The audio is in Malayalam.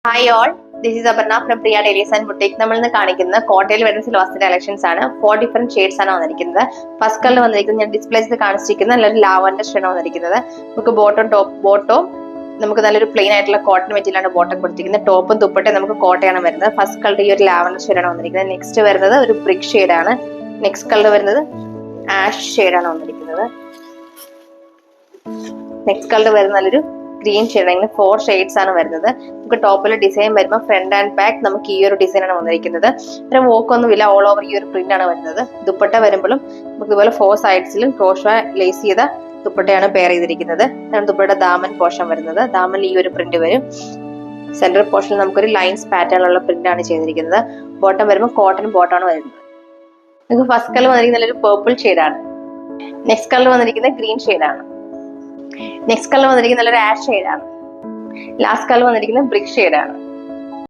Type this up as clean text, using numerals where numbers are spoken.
Hi all, this is Aparna from Priya Taylor's and boutique. നമ്മൾ ഇന്ന് കാണിക്കുന്ന കോട്ടയിൽ വരുന്ന സിൽവാസിന്റെ കളക്ഷൻസ് ആണ്. 4 ഡിഫറെന്റ് ഷെയ്ഡ്സ് ആണ് വന്നിരിക്കുന്നത്. ഫസ്റ്റ് കളർ വന്നിരിക്കുന്നത് ഞാൻ ഡിസ്പ്ലേസ് കാണിച്ചിരിക്കുന്ന നല്ലൊരു ലാവൻഡർ ഷെയ്ഡ് വന്നിരിക്കുന്നത്. നമുക്ക് ബോട്ടം നമുക്ക് നല്ലൊരു പ്ലെയിൻ ആയിട്ടുള്ള കോട്ടൺ മെറ്റീരിയലാണ് ബോട്ടം കൊടുത്തിരിക്കുന്നത്. ടോപ്പും ദുപ്പട്ടയും നമുക്ക് കോട്ടയാണ് വരുന്നത്. ഫസ്റ്റ് കളർ ഈ ഒരു ലാവൻഡർ ഷെയ്ഡാണ് വന്നിരിക്കുന്നത്. നെക്സ്റ്റ് വരുന്നത് ഒരു ബ്രിക്ക് ഷെയ്ഡാണ്. നെക്സ്റ്റ് കളർ വരുന്നത് ആഷ് ഷെയ്ഡാണ് വന്നിരിക്കുന്നത്. നെക്സ്റ്റ് കളർ വരുന്ന നല്ലൊരു ഗ്രീൻ ഷെയ്ഡ്. അങ്ങനെ 4 ഷെയ്ഡ്സ് ആണ് വരുന്നത്. നമുക്ക് ടോപ്പിൽ ഡിസൈൻ വരുമ്പോൾ ഫ്രണ്ട് ആൻഡ് ബാക്ക് നമുക്ക് ഈ ഒരു ഡിസൈൻ ആണ് വന്നിരിക്കുന്നത്. ഇത്ര വോക്ക് ഒന്നുമില്ല, ഓൾ ഓവർ ഈ ഒരു പ്രിന്റ് ആണ് വരുന്നത്. ദുപ്പട്ട വരുമ്പോഴും നമുക്ക് ഇതുപോലെ 4 സൈഡ്സിലും ക്രോഷ ലേസ് ചെയ്ത ദുപ്പട്ടയാണ് പെയർ ചെയ്തിരിക്കുന്നത്. ഇതാണ് ദുപ്പട്ടയുടെ ദാമൻ പോർഷൻ വരുന്നത്. ദാമൻ ഈ ഒരു പ്രിന്റ് വരും. സെന്റർ പോർഷനിൽ നമുക്കൊരു ലൈൻസ് പാറ്റേണിലുള്ള പ്രിന്റ് ആണ് ചെയ്തിരിക്കുന്നത്. ബോട്ടം വരുമ്പോൾ കോട്ടൺ ബോട്ടം ആണ് വരുന്നത്. നമുക്ക് ഫസ്റ്റ് കളർ വന്നിരിക്കുന്നത് നല്ലൊരു പേർപ്പിൾ ഷെയ്ഡാണ്. നെക്സ്റ്റ് കളർ വന്നിരിക്കുന്നത് ഗ്രീൻ ഷെയ്ഡാണ്. നെക്സ്റ്റ് കളർ വന്നിരിക്കുന്നത് നല്ലൊരു ആഷ് ഷെയ്ഡാണ്. ലാസ്റ്റ് കളർ വന്നിരിക്കുന്നത് ബ്രിക്ക് ഷെയ്ഡാണ്.